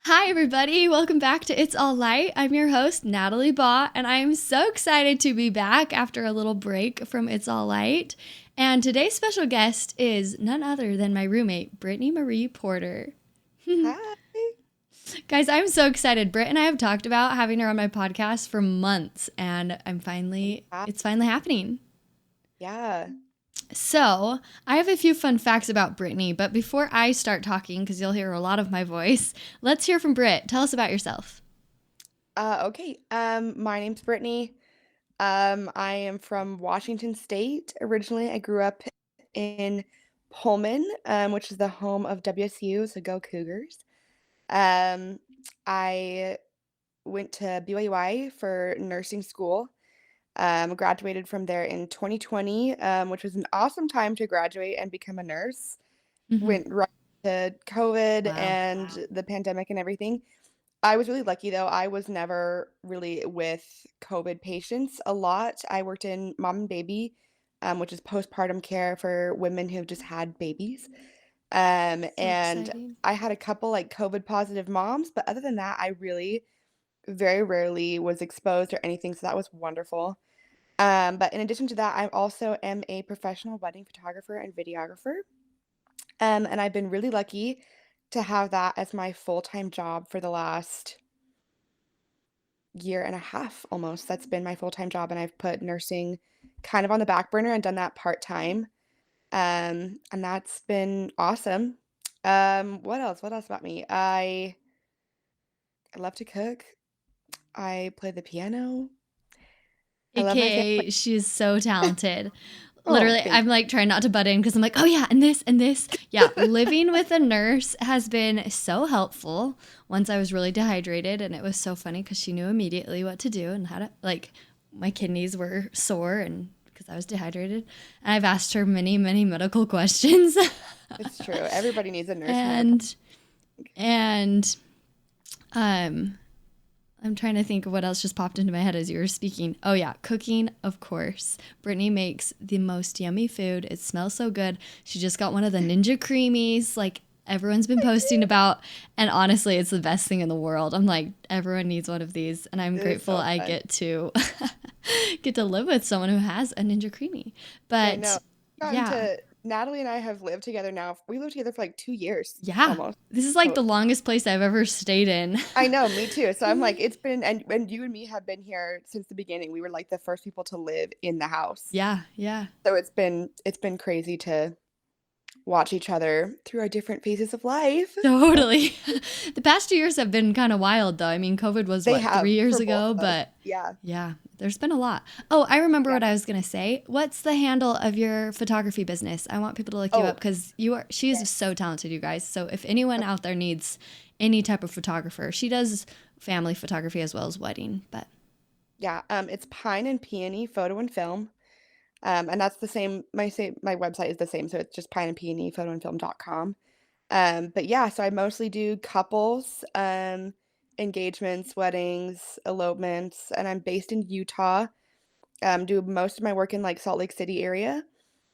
Hi, everybody. Welcome back to It's All Light. I'm your host, Natalie Baugh, and I am so excited to be back after a little break from It's All Light. And today's special guest is none other than my roommate, Brittany Marie Porter. Hi. Guys, I'm so excited. Britt and I have talked about having her on my podcast for months, and Hi. it's finally happening. Yeah. So, I have a few fun facts about Brittany, but before I start talking, because you'll hear a lot of my voice, let's hear from Britt. Tell us about yourself. Okay. My name's Brittany. I am from Washington State. Originally, I grew up in Pullman, which is the home of WSU, so go Cougars. Um, I went to BYU for nursing school. Graduated from there in 2020, which was an awesome time to graduate and become a nurse. Hmm. Went right to COVID Wow. and the pandemic and everything. I was really lucky though. I was never really with COVID patients a lot. I worked in mom and baby, which is postpartum care for women who've just had babies. So And exciting. I had a couple like COVID positive moms, but other than that, I really very rarely was exposed or anything. So that was wonderful. But in addition to that, I also am a professional wedding photographer and videographer. And I've been really lucky to have that as my full-time job for the last year and a half almost. That's been my full-time job, and I've put nursing kind of on the back burner and done that part-time. And that's been awesome. What else? What else about me? I love to cook. I play the piano. I love my family. AKA, she is so talented. Oh, Literally, thank I'm like trying not to butt in because I'm like, oh yeah, and this and this. Yeah, living with a nurse has been so helpful. Once I was really dehydrated, and it was so funny because she knew immediately what to do and how to, like, my kidneys were sore and because I was dehydrated. And I've asked her many, many medical questions. you. It's true. Everybody needs a nurse in their life. and, and, um, I'm trying to think of what else just popped into my head as you were speaking. Oh, yeah, cooking, of course. Brittany makes the most yummy food. It smells so good. She just got one of the Ninja Creamies, like everyone's been posting about. And honestly, it's the best thing in the world. I'm like, everyone needs one of these. And I'm It is grateful so I fun. get to get to live with someone who has a Ninja Creamy. I But know. Gotten yeah, to Natalie and I have lived together now. We lived together for like 2 years yeah. almost. This is like So the longest place I've ever stayed in. I know, me too. So I'm like, it's been, and you and me have been here since the beginning. We were like the first people to live in the house. Yeah, yeah. So it's been crazy to watch each other through our different phases of life. Totally. The past 2 years have been kind of wild, though. I mean, COVID was They what, have 3 years for both ago? of us. But Yeah. yeah, there's been a lot. Oh, I remember Yeah. what I was going to say. What's the handle of your photography business? I want people to look you up Oh, because she is yes. so talented, you guys. So if anyone out there needs any type of photographer, she does family photography as well as wedding. But Yeah. It's Pine and Peony Photo and Film. And that's the same, my website is the same, so it's just pineandpeonyphotoandfilm.com. But yeah, so I mostly do couples, engagements, weddings, elopements, and I'm based in Utah. Do most of my work in like Salt Lake City area.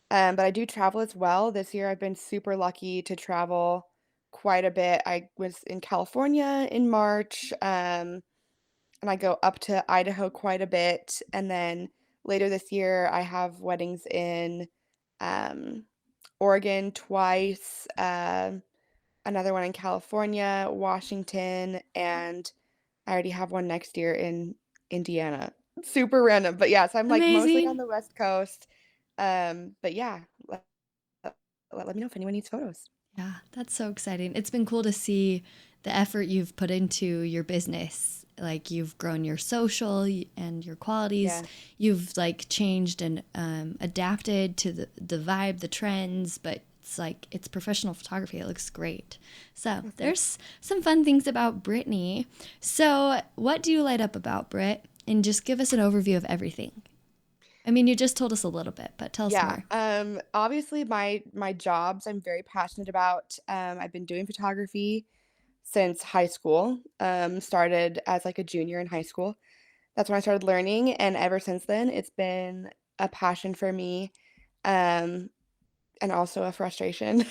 But I do travel as well. This year I've been super lucky to travel quite a bit. I was in California in March, and I go up to Idaho quite a bit. And then later this year I have weddings in um, Oregon twice. Another one in California, Washington, and I already have one next year in Indiana. Super random, but yeah, so I'm like mostly on amazing. the West Coast. But yeah, let me know if anyone needs photos. Yeah, that's so exciting. It's been cool to see the effort you've put into your business. Like you've grown your and your qualities. Yeah. You've like changed and adapted to the vibe, the trends, but it's like it's professional photography. It looks great. So Oh, thank there's some fun things about Brittany. So what do you light up about Brit? And just give us an overview of everything. I mean, you just told us a little bit, but tell us Yeah. more. Obviously my jobs I'm very passionate about. I've been doing photography since high school. Started as like a junior in high school. That's when I started learning, and ever since then, it's been a passion for me. Um, and also a frustration.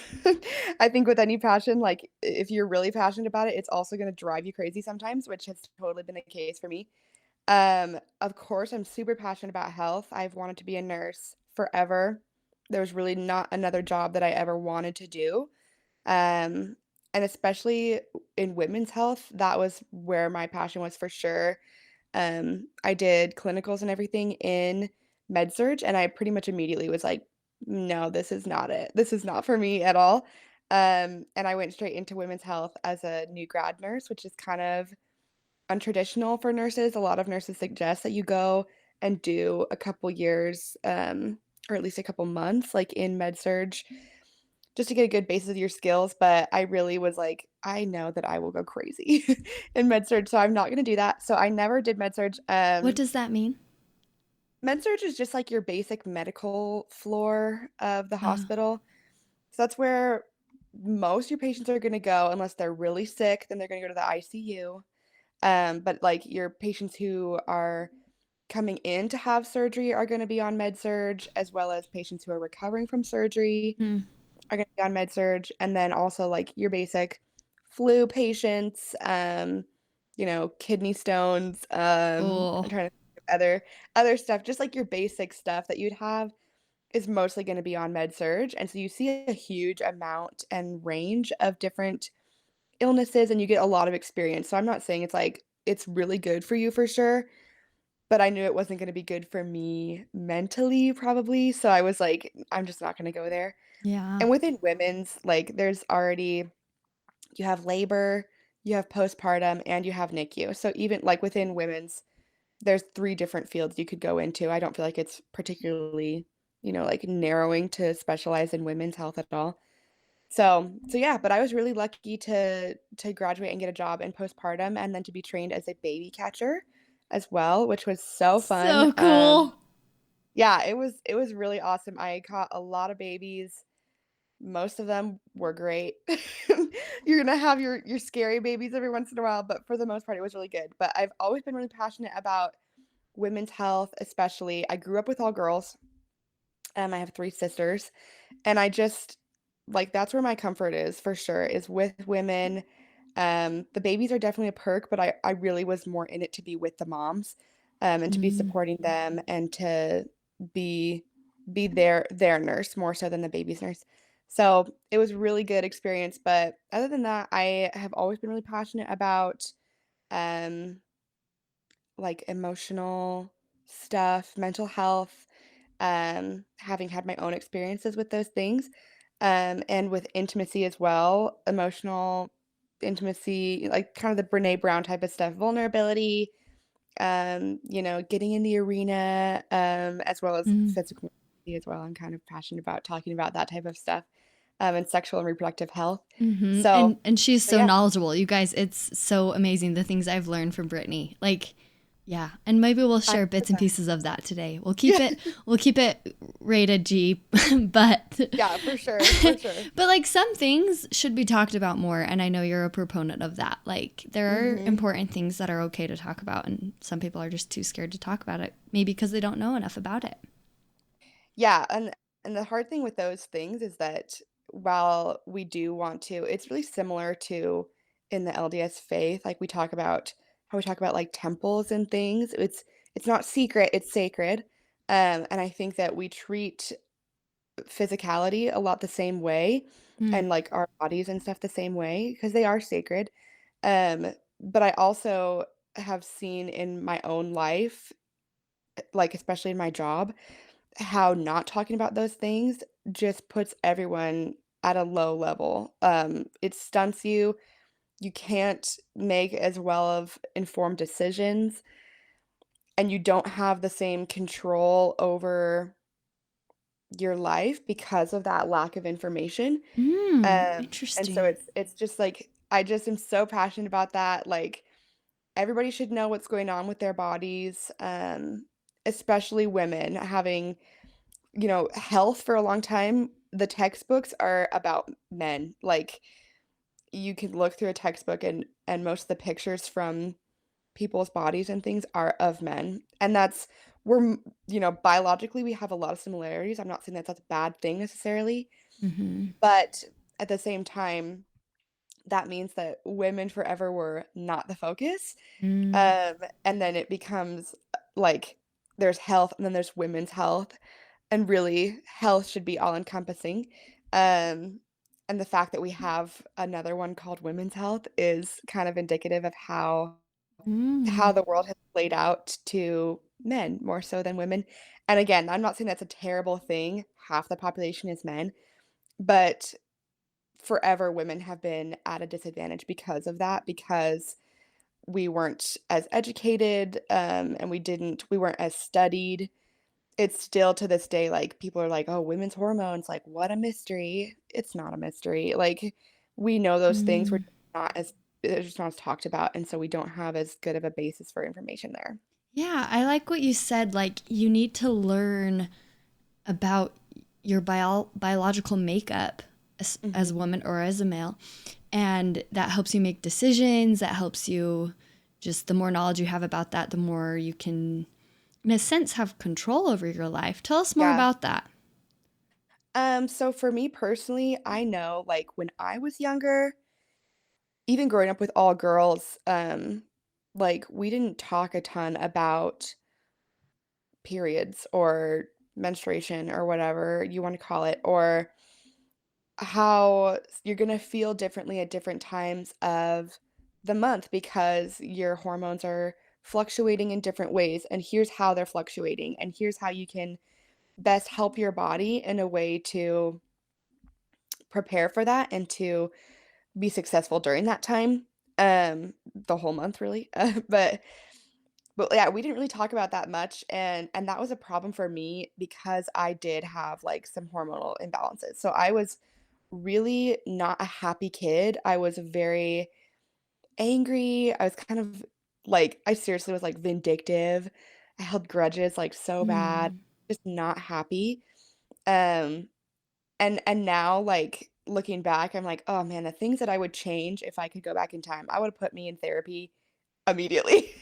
I think with any passion, like, if you're really passionate about it, it's also gonna drive you crazy sometimes, which has totally been the case for me. Of course, I'm super passionate about health. I've wanted to be a nurse forever. There was really not another job that I ever wanted to do. And especially in women's health, that was where my passion was for sure. I did clinicals and everything in med surg, and I pretty much immediately was like, no, this is not it. This is not for me at all. And I went straight into women's health as a new grad nurse, which is kind of untraditional for nurses. A lot of nurses suggest that you go and do a couple years, or at least a couple months, like in med surg, just to get a good basis of your skills. But I really was like, I know that I will go crazy in med surg, so I'm not going to do that. So I never did med surg. What does that mean? Med surg is just like your basic medical floor of the Uh, hospital. So that's where most of your patients are going to go unless they're really sick, then they're going to go to the ICU. But like your patients who are coming in to have surgery are going to be on med surg, as well as patients who are recovering from surgery mm. are going to be on med surg, and then also like your basic flu patients, kidney stones. I'm Oh, trying to think of other stuff, just like your basic stuff that you'd have is mostly going to be on med surg, and so you see a huge amount and range of different illnesses, and you get a lot of experience. So I'm not saying it's like it's really good for you for sure, but I knew it wasn't gonna be good for me mentally probably, so I was like, "I'm just not gonna go there." yeah. And within women's, like, there's already you have labor, you have postpartum, and you have NICU. So even, like, within women's, there's 3 different fields you could go into. I don't feel like it's particularly, like, narrowing to specialize in women's health at all. So yeah, but I was really lucky to graduate and get a job in postpartum and then to be trained as a baby catcher as well, which was so fun. So cool. Yeah, it was really awesome. I caught a lot of babies. Most of them were great. You're gonna have your scary babies every once in a while, but for the most part, it was really good. But I've always been really passionate about women's health, especially. I grew up with all girls. I have 3 sisters, and I just like, that's where my comfort is for sure, is with women. The babies are definitely a perk, but I really was more in it to be with the moms, and to be Mm, supporting them and to be be their nurse more so than the baby's nurse. So, it was really good experience, but other than that, I have always been really passionate about, um like, emotional stuff, mental health, having had my own experiences with those things, and with intimacy as well, emotional intimacy, like, kind of the Brené Brown type of stuff, vulnerability, getting in the arena, as well as mm. physical as well. I'm kind of passionate about talking about that type of stuff, and sexual and reproductive health. Mhm, So and she's so so yeah, knowledgeable. You guys, it's so amazing the things I've learned from Brittany. Like, yeah, and maybe we'll I share hope bits and that. pieces of that today. Yeah. We'll keep it rated G, but Yeah, for sure, for sure. but like some things should be talked about more, and I know you're a proponent of that. Like there are Mhm. important things that are okay to talk about, and some people are just too scared to talk about it, maybe because they don't know enough about it. Yeah, and the hard thing with those things is that while we do want to, it's really similar to in the LDS faith, like we talk about how we talk about like temples and things. It's not secret, it's sacred. And I think that we treat physicality a lot the same way Mm, and like our bodies and stuff the same way because they are sacred. But I also have seen in my own life, like especially in my job, how not talking about those things just puts everyone at a low level. It stunts you. You can't make as well of informed decisions, and you don't have the same control over your life because of that lack of information. And so interesting. it's just like I just am so passionate about that. Like everybody should know what's going on with their bodies, especially women having health for a long time, the textbooks are about men. Like, you can look through a textbook and most of the pictures from people's bodies and things are of men, and that's biologically, we have a lot of similarities. I'm not saying that that's a bad thing necessarily, Mhm. but at the same time, that means that women forever were not the focus. Mm. Um, and then it becomes like there's health and then there's women's health. And really, health should be all encompassing. Um, and the fact that we have another one called women's health is kind of indicative of how Mm. the world has played out to men more so than women. And again, I'm not saying that's a terrible thing. Half the population is men, but forever women have been at a disadvantage because of that, because we weren't as educated, and we weren't as studied. It's still to this day, like, people are like, "Oh, women's hormones, like, what a mystery." It's not a mystery. Like, we know those things, Mm. not as they're just not as talked about, and so we don't have as good of a basis for information there. Yeah, I like what you said. Like, you need to learn about your biological makeup as a Mhm. woman or as a male. And that helps you make decisions. That helps you, just the more knowledge you have about that, the more you can, in a sense, have control over your life. Tell us more Yeah. about that. So for me personally, I know, like, when I was younger, even growing up with all girls, like, we didn't talk a ton about periods or menstruation or whatever you wanna call it, or how you're gonna feel differently at different times of the month because your hormones are fluctuating in different ways, and here's how they're fluctuating, and here's how you can best help your body in a way to prepare for that and to be successful during that time, the whole month really, but yeah, we didn't really talk about that much, and that was a problem for me because I did have, like, some hormonal imbalances. So I was really not a happy kid. I was very angry. I was kind of like I seriously was, like, vindictive. I held grudges, like, so bad, Mm. just not happy. Um, and now, like, looking back, I'm like, "Oh, man, the things that I would change if I could go back in time, I would've put me in therapy immediately."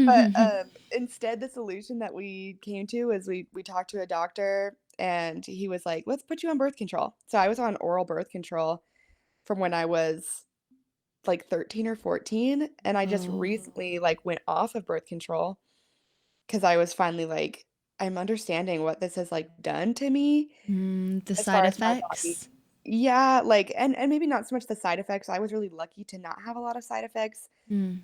But, instead, the solution that we came to is we talked to a doctor, and he was like, "Let's put you on birth control." So I was on oral birth control from when I was, like, 13 or 14, and I just Oh, recently, like, went off of birth control because I was finally like, "I'm understanding what this has, like, done to me the as side far as my body." effects. Yeah, like, and maybe not so much the side effects. I was really lucky to not have a lot of side effects. Mm.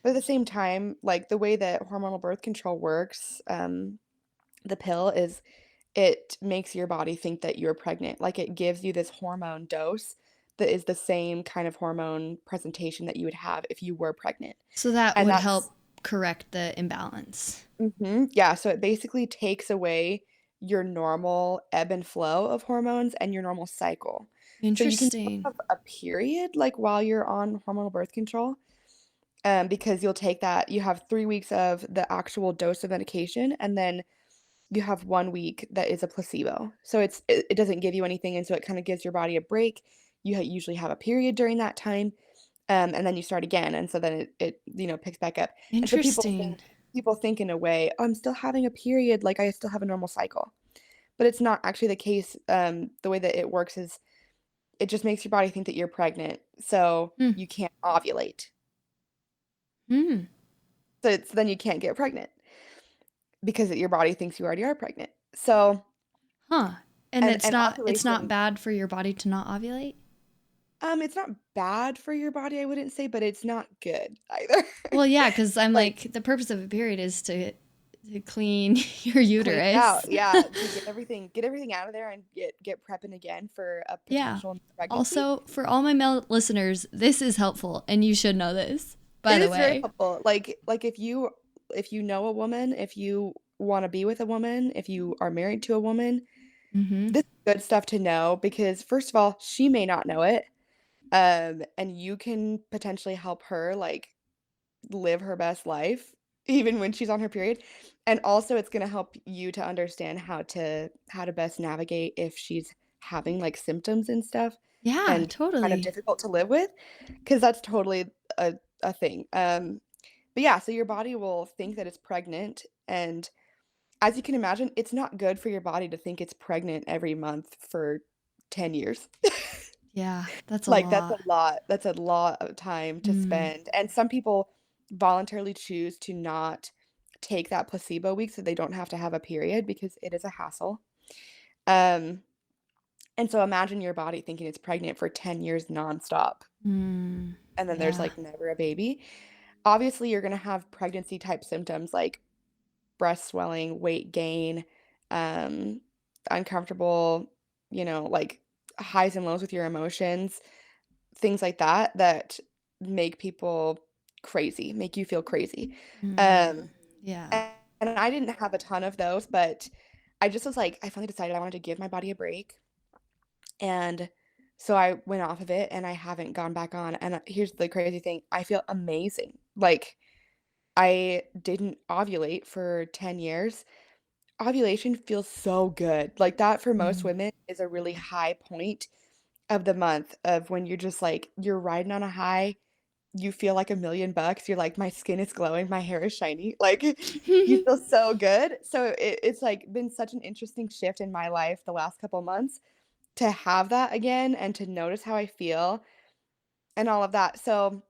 But at the same time, like, the way that hormonal birth control works, the pill is it makes your body think that you're pregnant. Like, it gives you this hormone dose that is the same kind of hormone presentation that you would have if you were pregnant. So that And would that's help correct the imbalance. Mhm, yeah, so it basically takes away your normal ebb and flow of hormones and your normal cycle. So you can still Interesting. have a period, like, while you're on hormonal birth control, because you'll take that you have 3 weeks of the actual dose of medication, and then you have 1 week that is a placebo. So it doesn't give you anything, and so it kinda gives your body a break. You usually have a period during that time, and then you start again, and so then it picks back up. And so Interesting. people think in a way, "Oh, I'm still having a period, like, I still have a normal cycle." But it's not actually the case. The way that it works is it just makes your body think that you're pregnant, so Hmm. you can't ovulate. Hmm. So it's then you can't get pregnant because your body thinks you already are pregnant. So Huh. And and it's not ovulation, bad for your body to not ovulate? it's not bad for your body, I wouldn't say, but it's not good either. Well, yeah, because 'cause I'm Like, like, the purpose of a period is to clean your clean it out, uterus. yeah, to get everything out of there and get prepping again for a Yeah. potential pregnancy. Also, for all my male listeners, this is helpful, and you should know this, by It the is very way. helpful. Like, if you know a woman, if you wanna be with a woman, if you are married to a woman, Mhm. this is good stuff to know because, first of all, she may not know it, and you can potentially help her, like, live her best life even when she's on her period, and also it's gonna help you to understand how to best navigate if she's having, like, symptoms and stuff Yeah, and kind of totally. difficult to live with, because that's totally a thing, but yeah, so your body will think that it's pregnant, and as you can imagine, it's not good for your body to think it's pregnant every month for 10 years. Yeah, that's a Like, that's lot. a lot. That's a lot of time to Mm, spend, and some people voluntarily choose to not take that placebo week so they don't have to have a period because it is a hassle. Um, and so imagine your body thinking it's pregnant for 10 years nonstop, mm, and then there's, yeah. like, never a baby. Obviously, you're gonna have pregnancy type symptoms like breast swelling, weight gain, um, uncomfortable, like, highs and lows with your emotions, things like that, that make people crazy, make you feel crazy. Mm, Um, yeah. and I didn't have a ton of those, but I just was like, I finally decided I wanted to give my body a break, and so I went off of it, and I haven't gone back on, and here's the crazy thing, I feel amazing. Like, I didn't ovulate for 10 years. Ovulation feels so good. Like, that for most Mm. women is a really high point of the month of when you're just, like, you're riding on a high, you feel like $1,000,000, you're like, "My skin is glowing, my hair is shiny." Like, you feel so good. So it's, like, been such an interesting shift in my life the last couple months to have that again and to notice how I feel and all of that. So,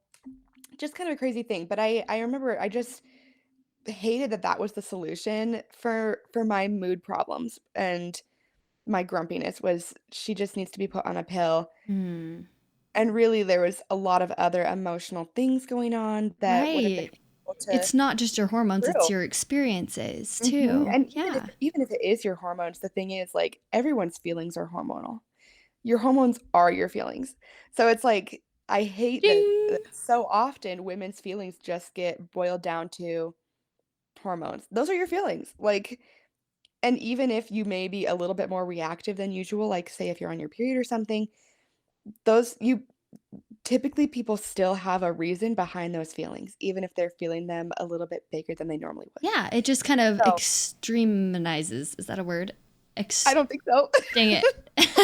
just kind of a crazy thing, but I remember I just hated that that was the solution for my mood problems and my grumpiness was she just needs to be put on a pill. Mm. And really, there was a lot of other emotional things going on that would have been Right. able to It's not just your hormones, it's through. your experiences Mhm, too. and Yeah. even if it is your hormones, the thing is, like, everyone's feelings are hormonal. Your hormones are your feelings. So it's like, I hate that Ding. so often women's feelings just get boiled down to hormones. Those are your feelings, like and even if you may be a little bit more reactive than usual, like, say, if you're on your period or something, those you typically, people still have a reason behind those feelings, even if they're feeling them a little bit bigger than they normally would. Yeah, it just kind of So, extremizes. Is that a word? I don't think so. Dang it.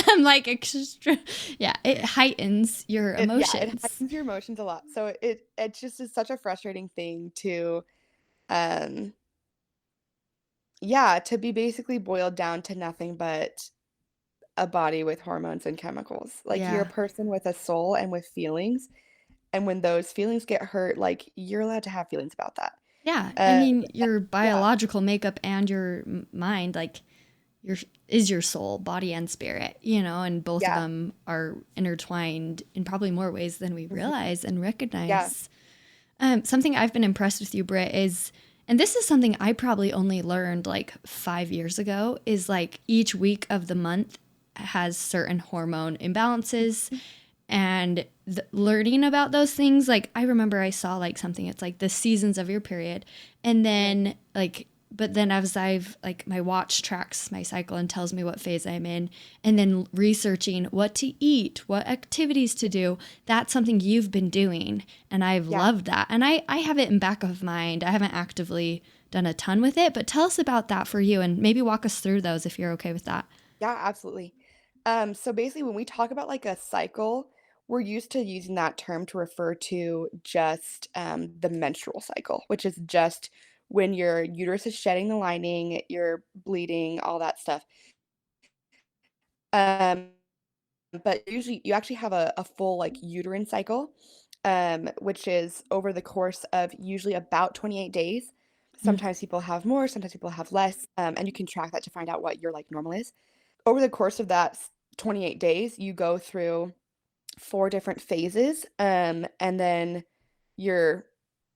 I'm like extra. Yeah, it heightens your It emotions. heightens your emotions a lot. So it just is such a frustrating thing to, um yeah, to be basically boiled down to nothing but a body with hormones and chemicals. Like, you're a Yeah. person with a soul and with feelings, and when those feelings get hurt, like, you're allowed to have feelings about that. Yeah. I Uh, mean, your yeah, biological makeup and your mind, like your is your soul, body and spirit, and both of yeah, them are intertwined in probably more ways than we mhm, realize and yeah, recognize. Something I've been impressed with you, Britt, is, and this is something I probably only learned like 5 years ago, is like each week of the month has certain hormone imbalances. mhm, And learning about those things, like I remember I saw like something, it's like the seasons of your period. And right, then like, but then as I've like my watch tracks my cycle and tells me what phase I'm in, and then researching what to eat, what activities to do, that's something you've been doing. And I've yeah. loved that. And I have it in back of mind. I haven't actively done a ton with it, but tell us about that for you and maybe walk us through those if you're okay with that. Yeah, absolutely. So basically, when we talk about like a cycle, we're used to using that term to refer to just the menstrual cycle, which is just when your uterus is shedding the lining, you're bleeding, all that stuff. Um, but usually, you actually have a full like uterine cycle, which is over the course of usually about 28 days. Mm, Sometimes people have more, sometimes people have less, and you can track that to find out what your like normal is. Over the course of that 28 days, you go through 4 different phases, and then your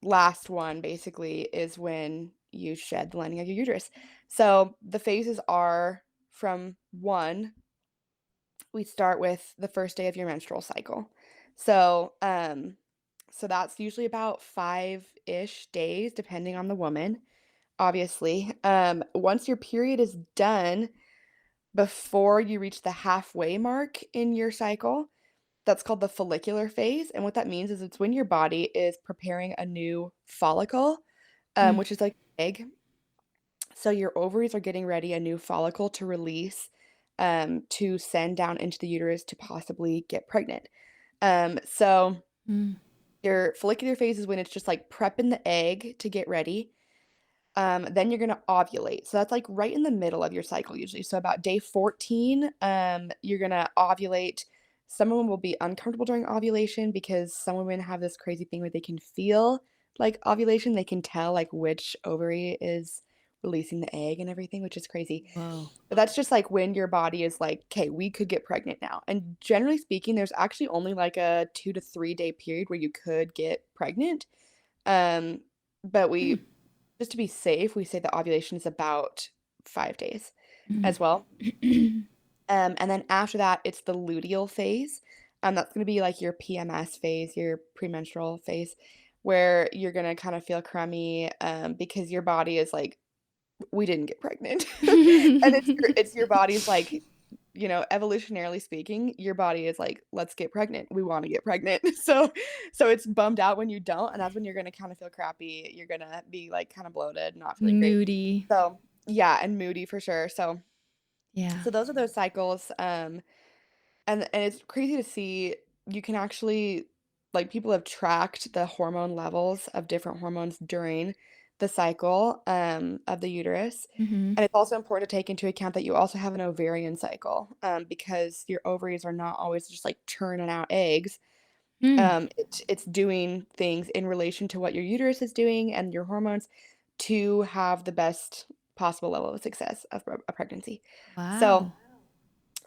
last one basically is when you shed the lining of your uterus. So, the phases are from 1, we start with the first day of your menstrual cycle. So, so that's usually about 5-ish days depending on the woman, obviously. Once your period is done, before you reach the halfway mark in your cycle, that's called the follicular phase, and what that means is it's when your body is preparing a new follicle, mm, which is like egg. So your ovaries are getting ready a new follicle to release, to send down into the uterus to possibly get pregnant. So mm, your follicular phase is when it's just like prepping the egg to get ready. Then you're gonna ovulate. So that's like right in the middle of your cycle usually. So about day 14, you're gonna ovulate. Some women will be uncomfortable during ovulation because some women have this crazy thing where they can feel like ovulation. They can tell like which ovary is releasing the egg and everything, which is crazy. Whoa. But that's just like when your body is like, okay, we could get pregnant now. And generally speaking, there's actually only like a 2 to 3 day period where you could get pregnant. Um, but Mm. we just to be safe, we say the ovulation is about 5 days as well. Mhm. And then after that, it's the luteal phase. That's gonna be like your PMS phase, your premenstrual phase, where you're gonna kind of feel crummy, because your body is like, "We didn't get pregnant." And it's your body's like, evolutionarily speaking, your body is like, "Let's get pregnant. We wanna get pregnant." So it's bummed out when you don't, and that's when you're gonna kinda feel crappy. You're gonna be, like, kinda bloated, not feeling great. Moody. So yeah, and moody for sure. So Yeah. so those are those cycles, and it's crazy to see you can actually like, people have tracked the hormone levels of different hormones during the cycle, of the uterus, Mhm. and it's also important to take into account that you also have an ovarian cycle, because your ovaries are not always just, like, churning out eggs. Mm. It's doing things in relation to what your uterus is doing and your hormones to have the best possible level of success of a pregnancy. So Wow.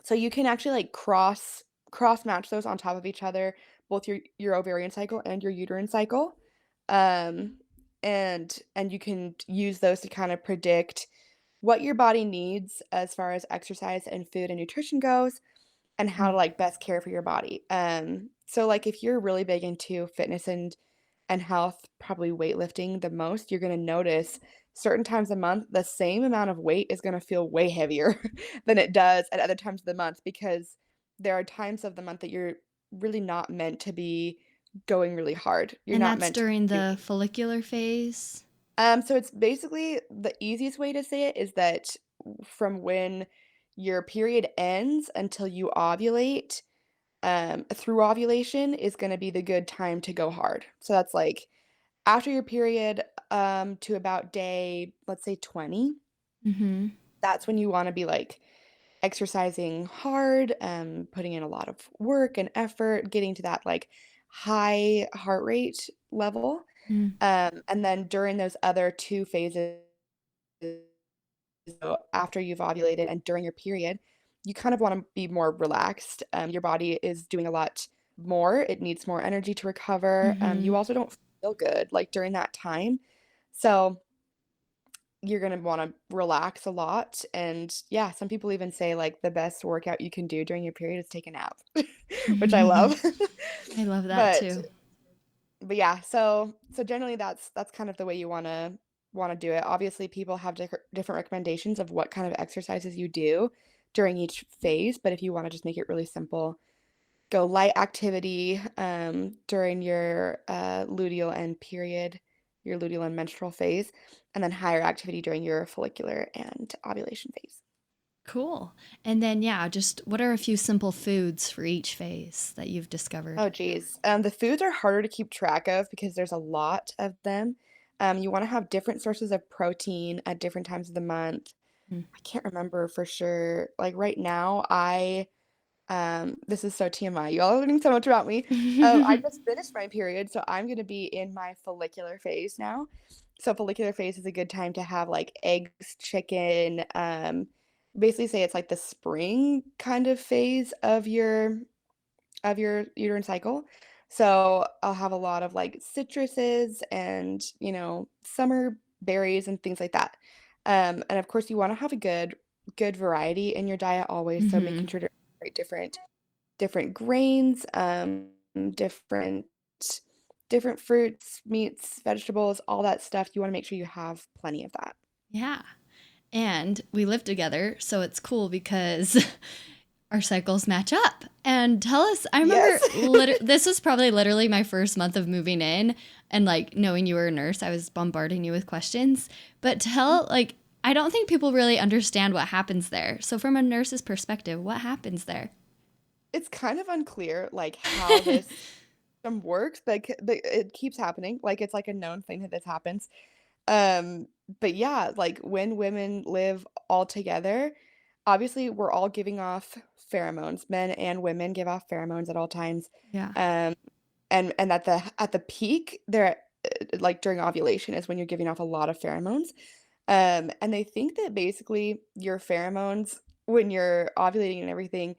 so you can actually, like, cross match those on top of each other, both your ovarian cycle and your uterine cycle, um, and you can use those to kinda predict what your body needs as far as exercise and food and nutrition goes, and how Mm. to, like, best care for your body. So, like, if you're really big into fitness and health, probably weightlifting the most, you're gonna notice certain times a month, the same amount of weight is gonna feel way heavier than it does at other times of the month because there are times of the month that you're really not meant to be going really hard. You're And not that's meant to during be the doing follicular phase? so it's basically the easiest way to say it is that from when your period ends until you ovulate, through ovulation is gonna be the good time to go hard. So that's like after your period, to about day, let's say 20, Mhm. that's when you wanna be, like, exercising hard, putting in a lot of work and effort, getting to that, like, high heart rate level, Mm. and then during those other 2 phases, so after you've ovulated and during your period, you kind of wanna be more relaxed, your body is doing a lot more, it needs more energy to recover, you Mhm. also don't feel good, like, during that time, so you're gonna wanna relax a lot, and, yeah, some people even say, like, the best workout you can do during your period is take a nap, which I love. I love that But too. but, yeah, so generally, that's kind of the way you wanna do it. Obviously, people have different recommendations of what kind of exercises you do during each phase, but if you wanna just make it really simple, go light activity, during your luteal and menstrual phase, and then higher activity during your follicular and ovulation phase. Cool. And then, yeah, just what are a few simple foods for each phase that you've discovered? Oh, geez. The foods are harder to keep track of because there's a lot of them. You wanna have different sources of protein at different times of the month. Mm. I can't remember for sure. Like, right now, this is so TMI. Y'all are learning so much about me. I just finished my period, so I'm gonna be in my follicular phase now. So follicular phase is a good time to have, like, eggs, chicken, basically say it's like the spring kind of phase of your uterine cycle. So I'll have a lot of, like, citruses and, summer berries and things like that. And of course, you wanna have a good variety in your diet always, so making Mhm. sure to incorporate different grains, different different fruits, meats, vegetables, all that stuff. You wanna make sure you have plenty of that. Yeah. And we live together, so it's cool because our cycles match up. And tell us, I remember Yes. this was probably literally my first month of moving in and like knowing you were a nurse, I was bombarding you with questions. But like, I don't think people really understand what happens there. So, from a nurse's perspective, what happens there? It's kind of unclear, like, how this system works, but it keeps happening, like, it's, like, a known thing that this happens. Um, but yeah, like when women live all together, obviously we're all giving off pheromones. Men and women give off pheromones at all times. Yeah. Um, and at the peak, they're like during ovulation is when you're giving off a lot of pheromones. And they think that basically your pheromones, when you're ovulating and everything,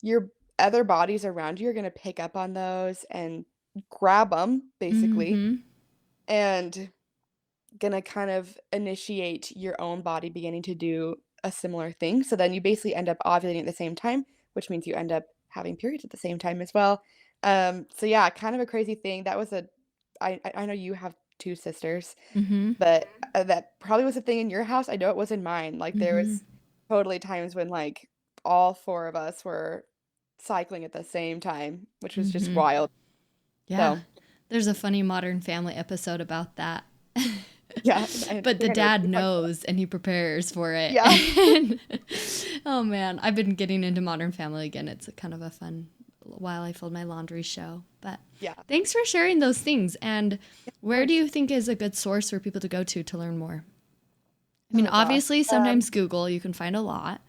your other bodies around you are gonna pick up on those and grab them basically, Mm-hmm. and gonna kind of initiate your own body beginning to do a similar thing. So then you basically end up ovulating at the same time, which means you end up having periods at the same time as well. So yeah, kind of a crazy thing. That was a I know you have 2 sisters, Mm-hmm. but, that probably was a thing in your house. I know it was in mine. Like, there Mm-hmm. was totally times when, like, all 4 of us were cycling at the same time, which was just Mm-hmm. wild. Yeah. So, There's a funny Modern Family episode about that. yeah, I But the think I know what dad you're talking about. knows and he prepares for it. Yeah. And, oh man, I've been getting into Modern Family again. It's a kind of a fun while I fold my laundry show. But Yeah, thanks for sharing those things. And of where do course. you think is a good source for people to go to learn more? I mean, Oh gosh. obviously, sometimes Google, you can find a lot.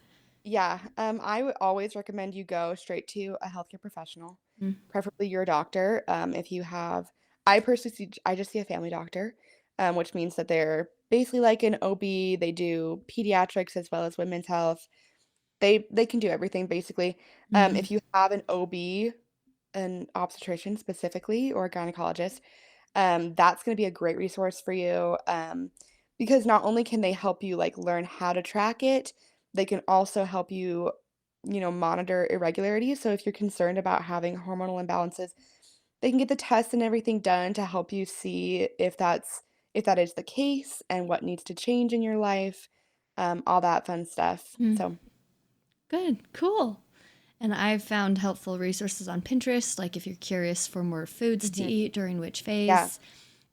Yeah, I would always recommend you go straight to a healthcare professional, Mm. preferably your doctor. If you have, I personally see, I just see a family doctor, which means that they're basically like an OB. They do pediatrics as well as women's health. They can do everything basically. Mm. If you have an OB, an obstetrician specifically, or a gynecologist, that's gonna be a great resource for you, because not only can they help you, like, learn how to track it, they can also help you, monitor irregularities. So if you're concerned about having hormonal imbalances, they can get the tests and everything done to help you see if that is the case and what needs to change in your life, all that fun stuff. Mm. So, Good, cool. And I've found helpful resources on Pinterest, like if you're curious for more foods to mhm, eat during which yeah, phase,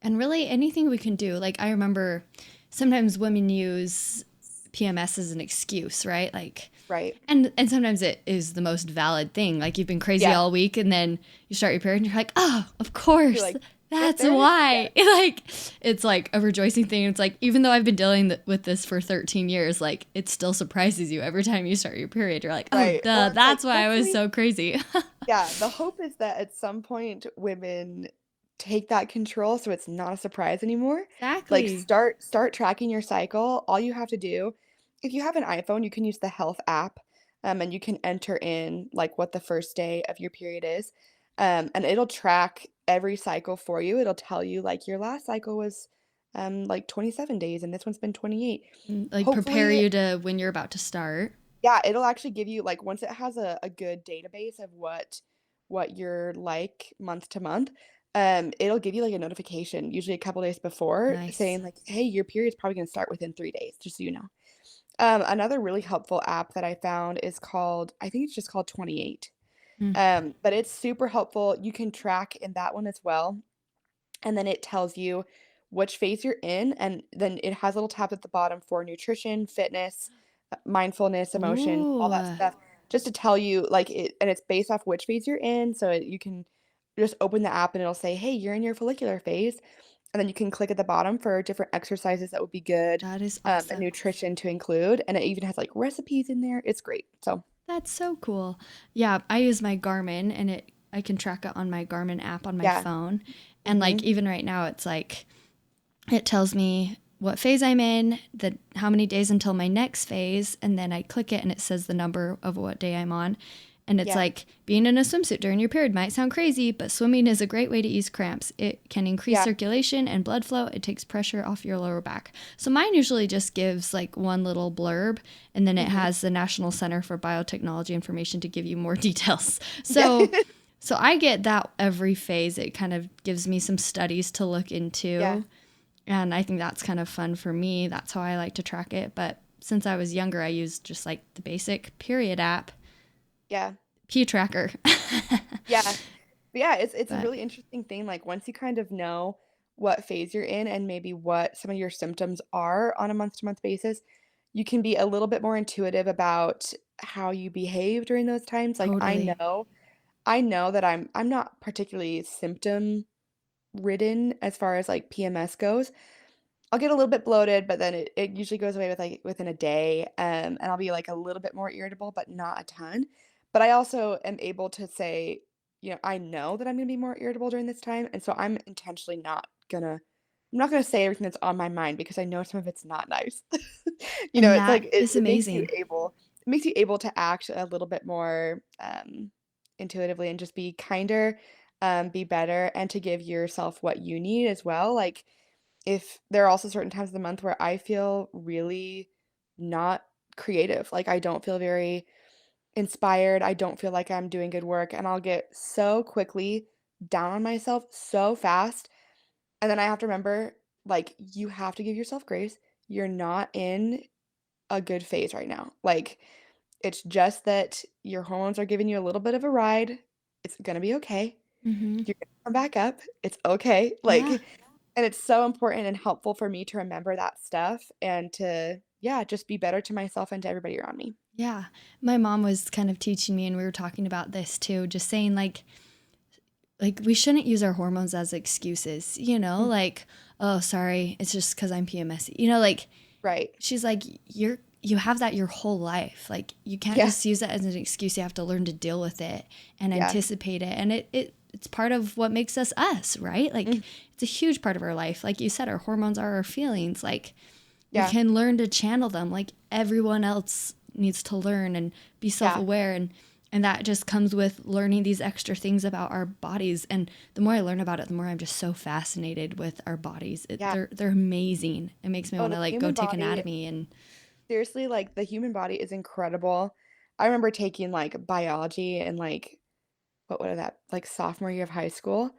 and really anything we can do. Like I remember sometimes women use PMS as an excuse, right? Like right. and sometimes it is the most valid thing. Like you've been crazy Yeah, all week and then you start your period and you're like, "Oh, of you're course. like, "Yep, That's there it is." Yeah, why." Like it's like a rejoicing thing. It's like even though I've been dealing with this for 13 years, like it still surprises you every time you start your period. You're like, "Oh, right. duh, Well, it's like, that's why I was hopefully. so crazy." Yeah, the hope is that at some point women take that control so it's not a surprise anymore. Like Exactly. start tracking your cycle. All you have to do, if you have an iPhone, you can use the health app, and you can enter in like what the first day of your period is. And it'll track every cycle for you. It'll tell you like your last cycle was like 27 days and this one's been 28. Like prepare Hopefully, you to when you're about to start. yeah, it'll actually give you like once it has a good database of what you're like month to month, it'll give you like a notification, usually a couple days before, Nice. saying like, "Hey, your period's probably gonna start within 3 days," just so you know. Another really helpful app that I found is called, I think it's just called 28. Mm. But it's super helpful. You can track in that one as well. And then it tells you which phase you're in, and then it has little tabs at the bottom for nutrition, fitness, mindfulness, emotion, all that Ooh. stuff, just to tell you, like, and it's based off which phase you're in, so you can just open the app and it'll say, "Hey, you're in your follicular phase," and then you can click at the bottom for different exercises that would be good, That is and awesome. nutrition to include, and it even has, like, recipes in there. It's great. So, That's so cool. Yeah, I use my Garmin and it I can track it on my Garmin app on my yeah. phone. And like Mhm. even right now it's like it tells me what phase I'm in, the how many days until my next phase, and then I click it and it says the number of what day I'm on. And it's Yeah. like being in a swimsuit during your period might sound crazy, but swimming is a great way to ease cramps. It can increase Yeah. circulation and blood flow. It takes pressure off your lower back. So mine usually just gives like one little blurb and then it Mhm. has the National Center for Biotechnology information to give you more details. Yeah. So I get that every phase. It kind of gives me some studies to look Yeah. into. And I think that's kind of fun for me. That's how I like to track it. But since I was younger, I used just like the basic period app, Yeah. P tracker. Yeah. But yeah, it's a But really interesting thing, like, once you kind of know what phase you're in and maybe what some of your symptoms are on a month-to-month basis, you can be a little bit more intuitive about how you behave during those times. Like, totally. I know that I'm not particularly symptom ridden as far as, like, PMS goes. I'll get a little bit bloated, but then it usually goes away with, like, within a day, and I'll be, like, a little bit more irritable, but not a ton. But I also am able to say, I know that I'm gonna be more irritable during this time, and so I'm intentionally I'm not gonna say everything that's on my mind because I know some of it's not nice. And It's like that is it makes you amazing. able to act a little bit more, intuitively and just be kinder, be better, and to give yourself what you need as well, like, if there are also certain times of the month where I feel really not creative, like, I don't feel very inspired, I don't feel like I'm doing good work, and I'll get so quickly down on myself so fast, and then I have to remember, like, you have to give yourself grace. You're not in a good phase right now. Like, it's just that your hormones are giving you a little bit of a ride. It's gonna be okay. Mhm. You're gonna come back up. It's okay. Yeah. And it's so important and helpful for me to remember that stuff and to, yeah, just be better to myself and to everybody around me. Yeah. My mom was kind of teaching me, and we were talking about this too, just saying like we shouldn't use our hormones as excuses, Mm, like, oh, sorry, it's just because I'm PMS. Like right. she's like, you have that your whole life. Like you can't Yeah. just use that as an excuse. You have to learn to deal with it and Yeah. anticipate it. And it's part of what makes us us, right? Like Mm, it's a huge part of our life. Like you said, our hormones are our feelings. Like we yeah. can learn to channel them like everyone else needs to learn and be Yeah. self-aware, and that just comes with learning these extra things about our bodies. And the more I learn about it, the more I'm just so fascinated with our bodies. Yeah. They're amazing. It makes me Oh, want the to like go human take body, anatomy and seriously, like, the human body is incredible. I remember taking, like, biology and, like, what was that? Like, sophomore year of high school,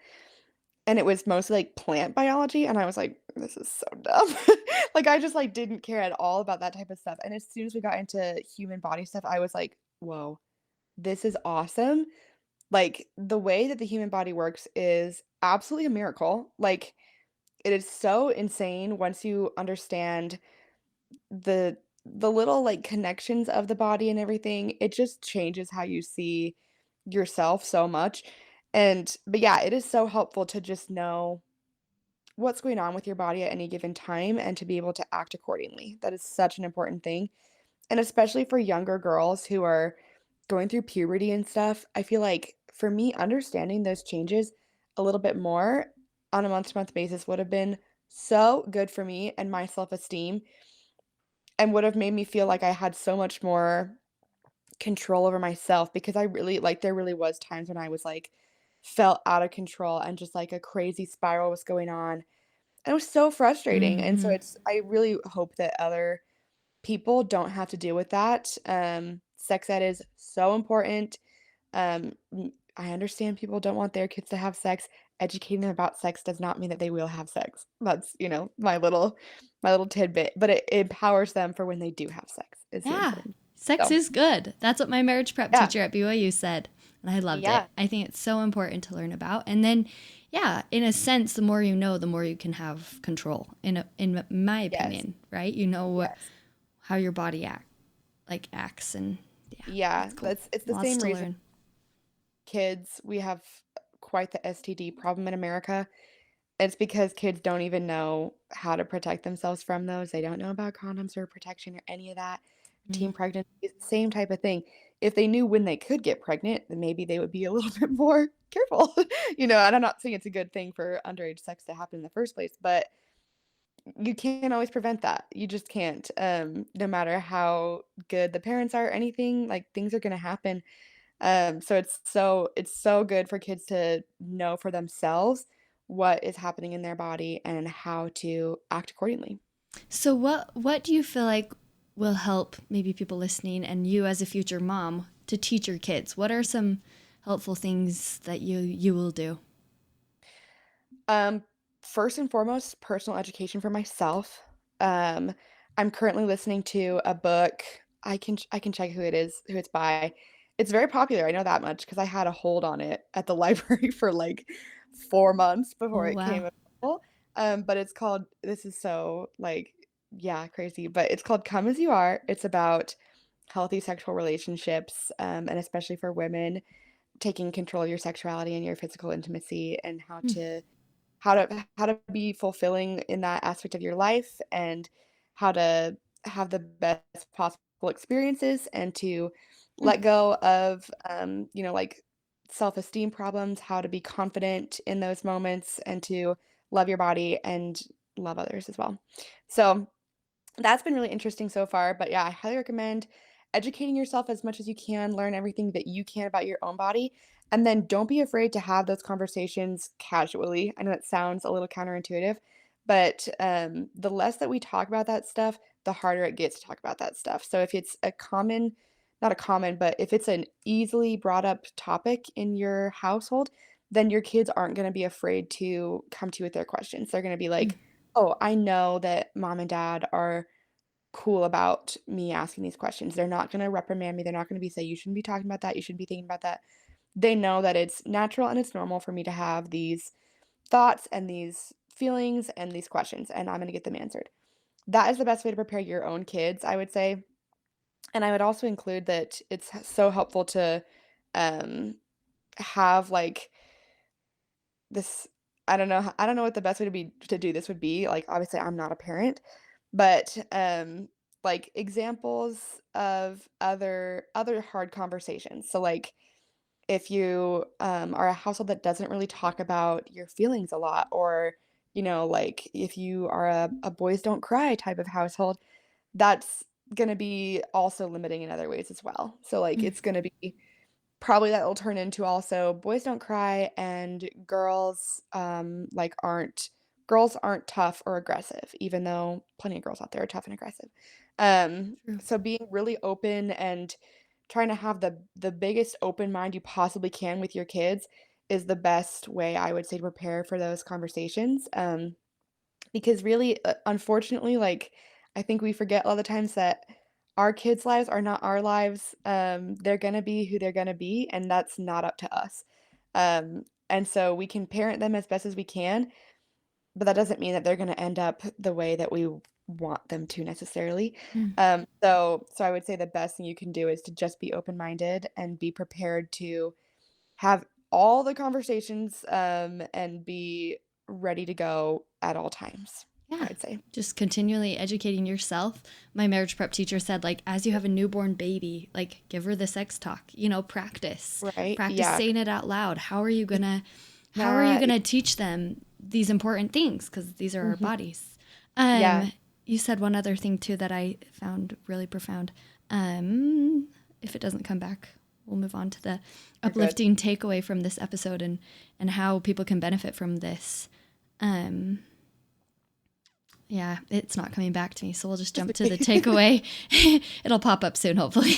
and it was mostly, like, plant biology, and I was like, "This is so dumb." Like, I just, like, didn't care at all about that type of stuff, and as soon as we got into human body stuff, I was like, "Whoa, this is awesome." Like, the way that the human body works is absolutely a miracle. Like, it is so insane once you understand the little, like, connections of the body and everything. It just changes how you see yourself so much, but yeah, it is so helpful to just know what's going on with your body at any given time and to be able to act accordingly. That is such an important thing, and especially for younger girls who are going through puberty and stuff, I feel like for me, understanding those changes a little bit more on a month-to-month basis would have been so good for me and my self-esteem, and would have made me feel like I had so much more control over myself because I really like, there really was times when I was, like, felt out of control and just, like, a crazy spiral was going on, and it was so frustrating, and so hmm I really hope that other people don't have to deal with that. Sex ed is so important. I understand people don't want their kids to have sex. Educating them about sex does not mean that they will have sex. That's, my little tidbit, but it empowers them for when they do have sex is the yeah, important. sex So, is good. That's what my marriage prep yeah. teacher at BYU said, and I loved it. Yeah. I think it's so important to learn about. And then yeah, in a sense, the more you know, the more you can have control, in my Yes. opinion, right? You know Yes. how your body acts, and yeah, Yeah. it's cool. It's the Lots same to reason learn. kids we have quite the STD problem in America. It's because kids don't even know how to protect themselves from those. They don't know about condoms or protection or any of that. Mhm. Teen pregnancy, same type of thing. If they knew when they could get pregnant, then maybe they would be a little bit more careful. And I'm not saying it's a good thing for underage sex to happen in the first place, but you can't always prevent that. You just can't. No matter how good the parents are or anything, like things are gonna happen. So it's so good for kids to know for themselves what is happening in their body and how to act accordingly. So what do you feel like will help maybe people listening and you as a future mom to teach your kids? What are some helpful things that you will do? Um, First and foremost, personal education for myself. Um, I'm currently listening to a book. I can check who it's by. It's very popular. I know that much because I had a hold on it at the library for like 4 months before Oh it came wow. available. But it's called. This is so like, yeah, crazy. But it's called "Come as You Are." It's about healthy sexual relationships, and especially for women, taking control of your sexuality and your physical intimacy and how to be fulfilling in that aspect of your life, and how to have the best possible experiences, and to let Mm, go of, like, self-esteem problems, how to be confident in those moments, and to love your body and love others as well. So that's been really interesting so far, but yeah, I highly recommend educating yourself as much as you can, learn everything that you can about your own body, and then don't be afraid to have those conversations casually. I know it sounds a little counterintuitive, but the less that we talk about that stuff, the harder it gets to talk about that stuff. So if it's a common, not a common, but if it's an easily brought up topic in your household, then your kids aren't going to be afraid to come to you with their questions. They're going to be mm, like, oh, I know that mom and dad are cool about me asking these questions. They're not gonna reprimand me. They're not gonna be say, "You shouldn't be talking about that. You shouldn't be thinking about that." They know that it's natural and it's normal for me to have these thoughts and these feelings and these questions, and I'm gonna get them answered. That is the best way to prepare your own kids, I would say. And I would also include that it's so helpful to, um, have, like, this I don't know what the best way to do this would be. Like, obviously, I'm not a parent, but, like, examples of other hard conversations. So, like, if you, are a household that doesn't really talk about your feelings a lot, or, like, if you are a boys don't cry type of household, that's gonna be also limiting in other ways as well. So, like, mm. it's gonna be probably that will turn into also boys don't cry, and girls aren't tough or aggressive, even though plenty of girls out there are tough and aggressive. True. So being really open and trying to have the biggest open mind you possibly can with your kids is the best way I would say to prepare for those conversations. Because really, unfortunately, like, I think we forget a lot of the times that our kids' lives are not our lives. They're gonna be who they're gonna be, and that's not up to us. And so we can parent them as best as we can, but that doesn't mean that they're gonna end up the way that we want them to necessarily. Mm. So I would say the best thing you can do is to just be open-minded and be prepared to have all the conversations, and be ready to go at all times, I Yeah. would say. Just continually educating yourself. My marriage prep teacher said, like, as you have a newborn baby, like, give her the sex talk, practice. Right? Practice Yeah. saying it out loud. How are you That gonna teach them these important things? Because these are our Mhm. bodies. Yeah, You said one other thing too that I found really profound. If it doesn't come back, we'll move on to the you're good. uplifting takeaway from this episode and how people can benefit from this. Um, yeah, it's not coming back to me, so we'll just That's jump to the okay. takeaway. It'll pop up soon, hopefully.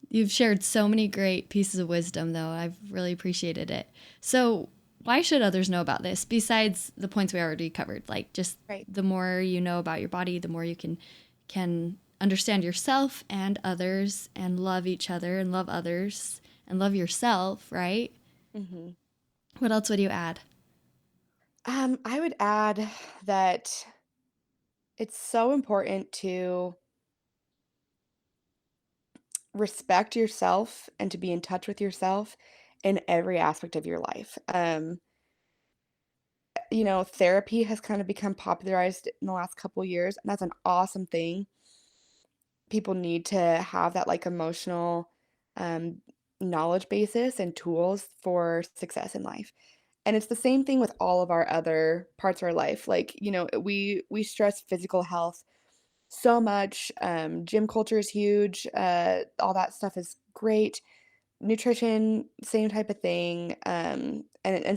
You've shared so many great pieces of wisdom, though. I've really appreciated it. So, why should others know about this besides the points we already covered? Like, just Right. the more you know about your body, the more you can understand yourself and others, and love each other and love others and love yourself. Right? Mhm. What else would you add? I would add that it's so important to respect yourself and to be in touch with yourself in every aspect of your life. Therapy has kind of become popularized in the last couple years, and that's an awesome thing. People need to have that, like, emotional, um, knowledge basis and tools for success in life. And it's the same thing with all of our other parts of our life. Like, we stress physical health so much. Gym culture is huge. All that stuff is great. Nutrition, same type of thing. And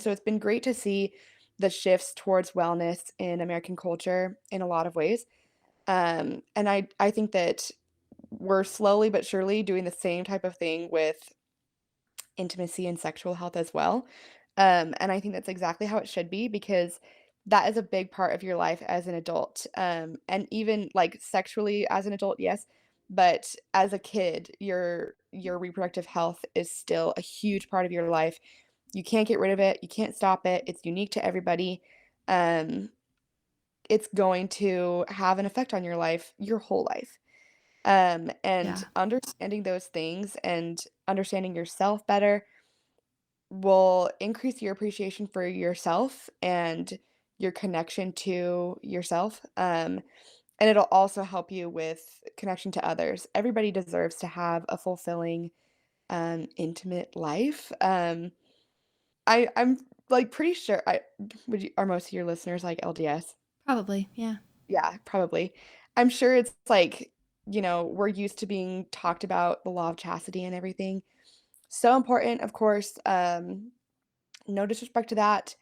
so it's been great to see the shifts towards wellness in American culture in a lot of ways. And I think that we're slowly but surely doing the same type of thing with intimacy and sexual health as well. And I think that's exactly how it should be, because that is a big part of your life as an adult. And even like sexually as an adult, yes, but as a kid, your reproductive health is still a huge part of your life. You can't get rid of it. You can't stop it. It's unique to everybody. Um, it's going to have an effect on your life, your whole life. And Yeah. understanding those things and understanding yourself better will increase your appreciation for yourself and your connection to yourself. And it'll also help you with connection to others. Everybody deserves to have a fulfilling, intimate life. I'm like pretty sure I would you are most of your listeners like LDS? Probably, yeah. Yeah, probably. I'm sure it's like, we're used to being talked about the law of chastity and everything. So important, of course. No disrespect to that.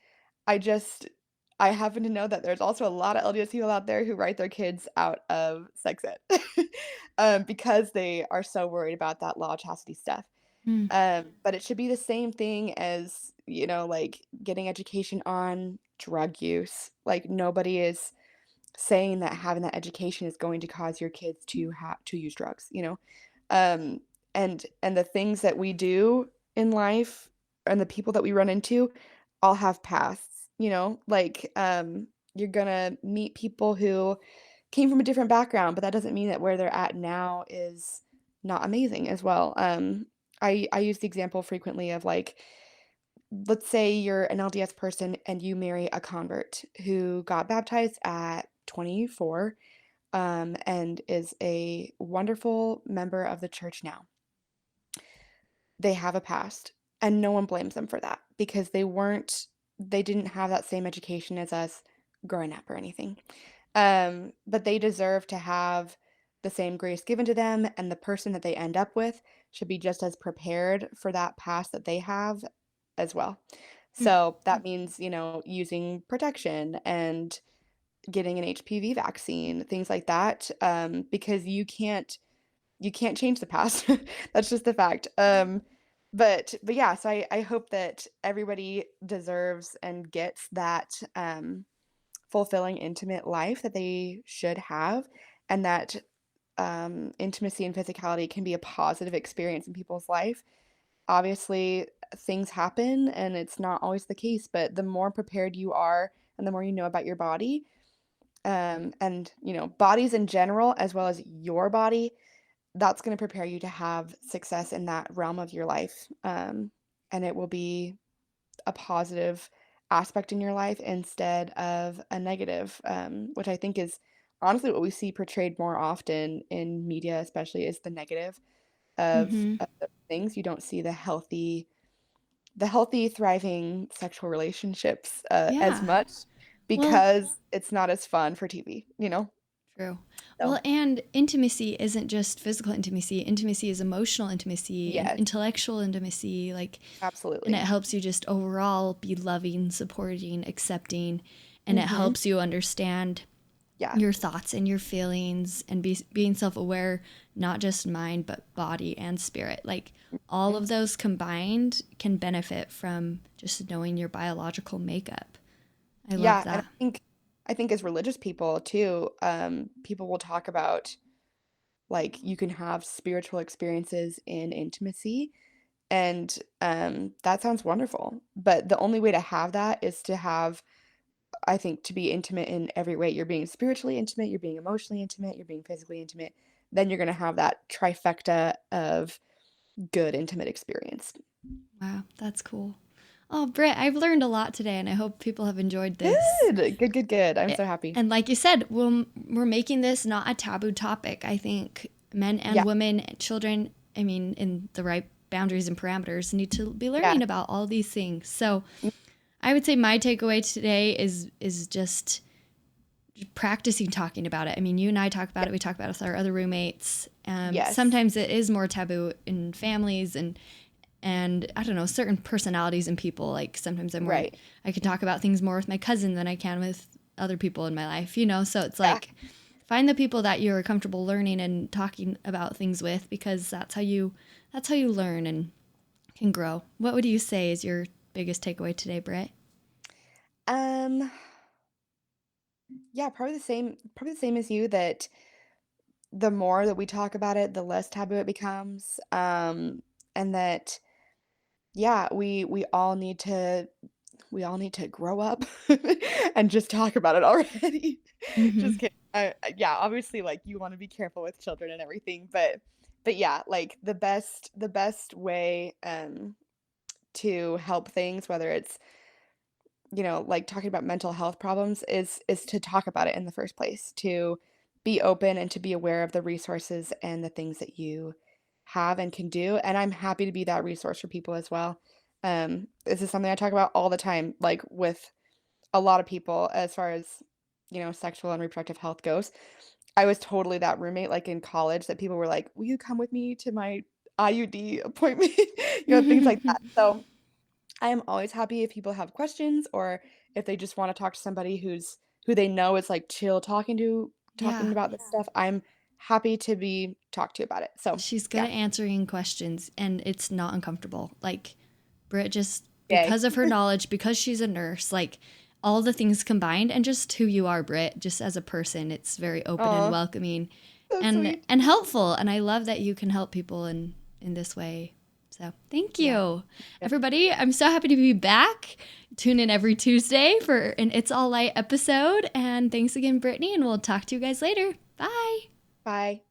I just I happen to know that there's also a lot of LDS people out there who write their kids out of sex ed, because they are so worried about that law of chastity stuff. Mm, But it should be the same thing as, like getting education on drug use. Like nobody is saying that having that education is going to cause your kids to have to use drugs. Um, and the things that we do in life and the people that we run into all have pasts. Like, you're gonna meet people who came from a different background, but that doesn't mean that where they're at now is not amazing as well. I use the example frequently of like, let's say you're an LDS person and you marry a convert who got baptized at 24, and is a wonderful member of the church now. They have a past, and no one blames them for that because they didn't have that same education as us growing up or anything. But they deserve to have the same grace given to them, and the person that they end up with should be just as prepared for that past that they have as well. mm, So that means, using protection and getting an HPV vaccine, things like that, because you can't change the past. That's just the fact. But yeah, so I hope that everybody deserves and gets that, fulfilling, intimate life that they should have, and that, intimacy and physicality can be a positive experience in people's life. Obviously, things happen, and it's not always the case, but the more prepared you are and the more you know about your body, and bodies in general, as well as your body, that's going to prepare you to have success in that realm of your life. And it will be a positive aspect in your life instead of a negative, which I think is honestly what we see portrayed more often in media, especially, is the negative mhm. of those things. You don't see the healthy, thriving sexual relationships, as Yeah. much Well, because it's not as fun for TV. true. Well, So, and intimacy isn't just physical intimacy. Intimacy is emotional intimacy and yes, intellectual intimacy, and it absolutely. helps you just overall be loving, supporting, accepting, and it Mhm. helps you understand Yeah. your thoughts and your feelings and being self-aware, not just mind but body and spirit. Like all Mhm. of those combined can benefit from just knowing your biological makeup. I love Yeah, and that. I think as religious people too, people will talk about, like, you can have spiritual experiences in intimacy, and, that sounds wonderful, but the only way to have that is to have, I think, to be intimate in every way. You're being spiritually intimate, you're being emotionally intimate, you're being physically intimate, then you're gonna have that trifecta of good intimate experience. Wow, that's cool. Oh, Britt, I've learned a lot today, and I hope people have enjoyed this. Good, good, good, good. I'm It- so happy. and like you said, we're making this not a taboo topic. I think men and Yeah, women, children, I mean, in the right boundaries and parameters, need to be yeah. learning about all these things. So I would say my takeaway today is just practicing talking about it. I mean, you and I talk about Yeah, it. We talk about it with our other roommates. yes. Sometimes it is more taboo in families and I don't know, certain personalities and people. Like sometimes Right. I can talk about things more with my cousin than I can with other people in my life, So it's Yeah. like find the people that you're comfortable learning and talking about things with because that's how you learn and can grow. What would you say is your biggest takeaway today, Britt? Um, yeah, probably the same as you, that the more that we talk about it, the less taboo it becomes. And that, yeah, we all need to grow up and just talk about it already. Mm-hmm. Just kidding. Yeah, obviously, like, you want to be careful with children and everything, but yeah, like the best way, to help things, whether it's, like talking about mental health problems is to talk about it in the first place, to be open and to be aware of the resources and the things that you have and can do. And I'm happy to be that resource for people as well. This is something I talk about all the time, like with a lot of people as far as, sexual and reproductive health goes. I was totally that roommate, like in college, that people were like, "Will you come with me to my IUD appointment?" Things like that. So I am always happy if people have questions or if they just want to talk to somebody who they know is like chill talking Yeah. about this stuff. I'm happy to be talked to about it. So She's good yeah, at answering questions and it's not uncomfortable. Like Britt just yay. because of her knowledge, because she's a nurse, like all the things combined and just who you are, Britt, just as a person, it's very open and Oh, welcoming so and sweet. helpful. And I love that you can help people in this way. So thank Yeah. you. Everybody, I'm so happy to be back. Tune in every Tuesday for an It's All Light episode. And thanks again, Brittany, and we'll talk to you guys later. Bye. Bye.